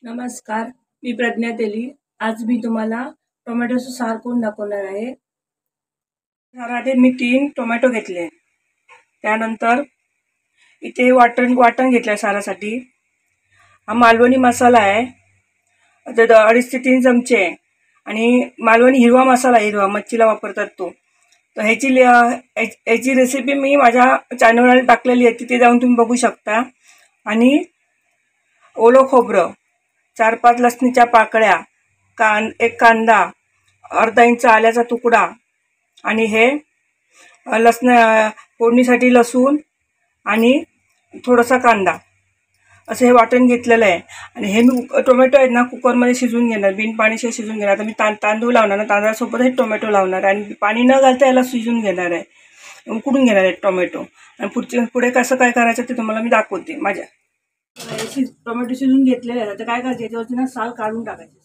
नमस्कार, मी प्रज्ञा तेली। आज मी तुम्हाला टोमॅटोचं सार करून दाखवणार आहे। सारासाठी मी 3 टोमॅटो घेतले। त्यानंतर इथे वाटण घेतलं सारासाठी। हा मालवणी मसाला आहे, 2.5 ते 3 चमचे आहे आणि मालवणी हिरवा मसाला, हिरवा मच्छीला वापरतात तो। तर ह्याची रेसिपी मी माझ्या चॅनलवर टाकलेली आहे, तिथे जाऊन तुम्ही बघू शकता। आणि ओलं खोबरं, 4-5 लसणीच्या पाकळ्या, एक कांदा, अर्धा इंच आल्याचा तुकडा आणि हे फोडणीसाठी लसूण आणि थोडासा कांदा, असं हे वाटण घेतलेलं आहे। आणि हे मी टोमॅटो आहेत ना कुकरमध्ये शिजवून घेणार, बिन पाणीशी शिजवून घेणार। आता मी तांदूळ लावणार ना, तांदळासोबत हे टोमॅटो लावणार आणि पाणी न घालता याला शिजवून घेणार आहे, उकडून घेणार आहे टोमॅटो। आणि पुढे कसं काय करायचं ते तुम्हाला मी दाखवते। माझ्या टोमॅटो शिजून घेतलेले आहे, तर काय करायचं, याच्यावरती ना साल काढून टाकायचे।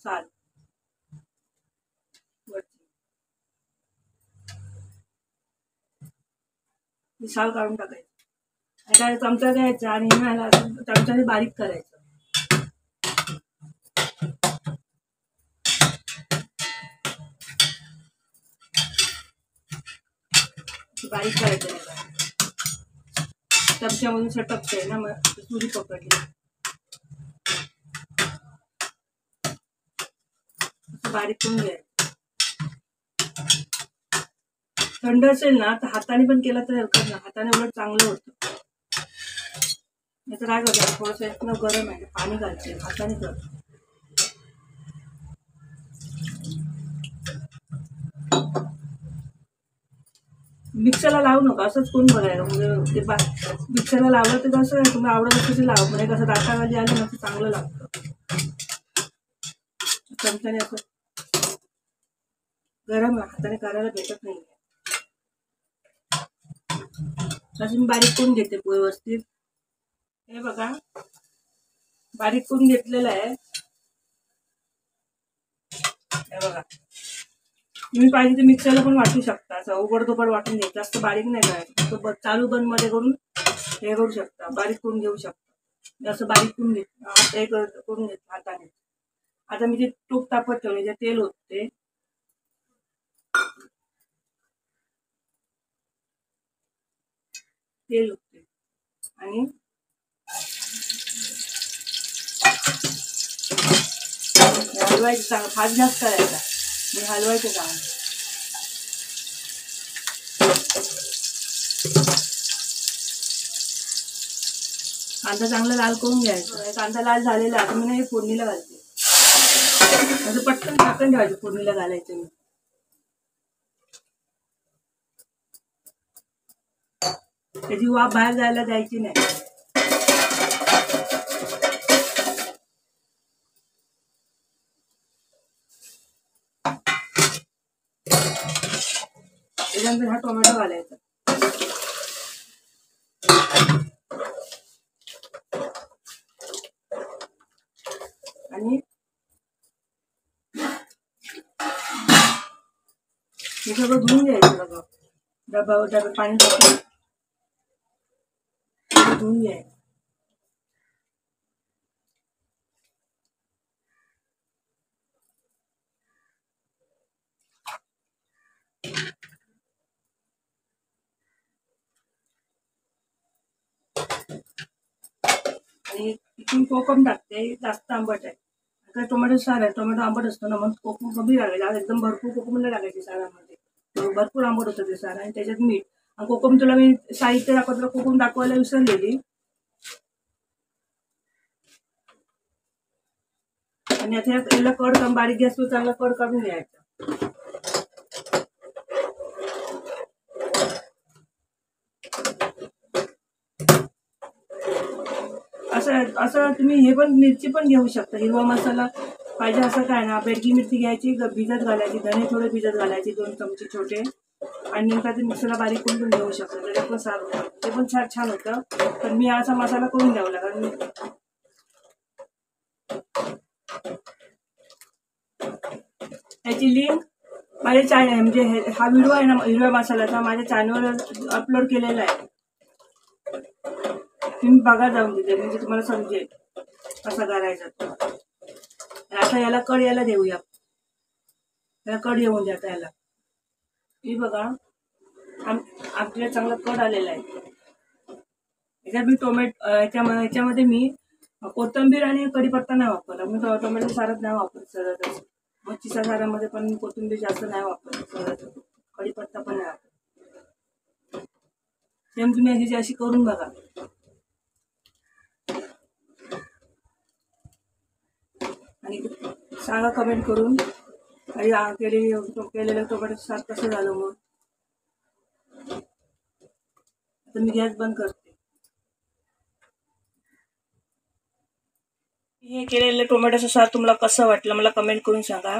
साल काढून टाकायचं आणि काय चमचा घ्यायचा आणि ह्याला चमच्याने बारीक करायचं। बारीक करायचं चमच्यामधून सटकतंय ना, मग सुरी पकडली बारीक करून घ्यायचं। थंड असेल ना तर हाताने पण केलं तर हरकत नाही, हाताने उलट चांगलं होतं। नाही तर काय करायचं, थोडंसं इतकं गरम आहे, पाणी घालते, हाताने कर। मिक्सरला लावू नका, असंच करून बघायला, म्हणजे ते मिक्सरला लावलं तर कसं आहे, तुम्ही आवडत असेल ते लावा, म्हणजे कसं दाताखाली आलं ना तर चांगलं लागतं। चमच्याने असं गरम हाताने करायला भेटत नाही, असं मी बारीक करून घेते व्यवस्थित। हे बघा, बारीक करून घेतलेलं आहे। हे बघा, तुम्ही पाहिजे तर मिक्सरला पण वाटू शकता, असं उघडधोबड वाटून घ्यायचं, जास्त बारीक नाही करायचं, चालू बंद मध्ये करून हे करू शकता, बारीक करून घेऊ शकता। असं बारीक करून हे करून घेतलं हाताने। आता मी जे तूप तापत ठेवले, जे तेल होते आणि हलवायचं चांगलं, फास्ट गॅस करायचा आणि हलवायचं चांगलं। कांदा चांगला लाल करून घ्यायचा। कांदा लाल झालेला, आता मी नाही फोडणीला घालते, असं पटकन झाकण ठेवायचं फोडणीला घालायचं। मी त्याची वाफ बाहेर जायला द्यायची नाही। त्याच्यानंतर हा टोमॅटो घालायचा आणि हे सगळं धुवून घ्यायचं। बघा, डब्यावर पाणी टाकून धुवून घ्यायचं। आणि इथून कोकम टाकते, जास्त आंबट आहे, आता टोमॅटो सार आहे, टोमॅटो आंबट असतो ना, मग कोकम कमी टाकायचं। एकदम भरपूर कोकम नाही टाकायची सारामध्ये, भरपूर आंबट होतं ते सार। आणि त्याच्यात मीठ आणि कोकम, तुला मी साहित्य दाखवलं, कोकम दाखवायला विसरलेली। आणि आता याला कड करून, बारीक गॅसवर चांगला कड काढून घ्यायचा। असं तुम्ही हे पण मिरची पण घेऊ शकता, हिरवा मसाला पाहिजे असं काय ना, बेडगी मिरची घ्यायची, भिजत घालायची, धणे थोडे भिजत घालायचे, 2 चमचे छोटे, आणि नंतर ते मिक्सरला बारीक करून पण घेऊ शकता, त्याच्यात पण सार होतं, ते पण छान होतं। पण मी असा मसाला करून घ्यावा लागला। याची लिंक माझ्या चॅनल, म्हणजे हा व्हिडिओ आहे ना हिरव्या मसाल्याचा, माझ्या चॅनलवर अपलोड केलेला आहे, तुम्ही बघा जाऊन तिथे, म्हणजे तुम्हाला समजेल कसं करायचं। आता याला कड यायला देऊया. याला कड येऊन द्या याला. ही बघा आपल्याला चांगला कड आलेला आहे. याच्यात मी याच्यामध्ये मी कोथिंबीर आणि कढीपत्ता नाही वापरला. मी टोमॅटो सारच नाही वापरत सरळ. मच्छीच्या सारामध्ये पण कोथिंबीर जास्त नाही वापरत सरळ. कढीपत्ता पण नाही वापरत. सेम तुम्ही अशी करून बघा. आणि सांगा कमेंट करून केलेलं टोमॅटो सार कसं झालं. मग आता मी गॅस बंद करते. हे केलेलं टोमॅटोचं सार तुम्हाला कसं वाटलं मला कमेंट करून सांगा.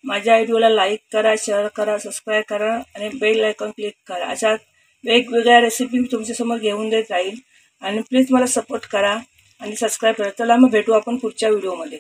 माझ्या व्हिडिओला लाईक करा, शेअर करा, सबस्क्राईब करा आणि बेल आयकॉन क्लिक करा. अशा वेगवेगळ्या रेसिपी मी तुमच्यासमोर घेऊन देत राहील. आणि प्लीज मला सपोर्ट करा आणि सबस्क्राईब करा. चला मग भेटू आपण पुढच्या व्हिडिओमध्ये.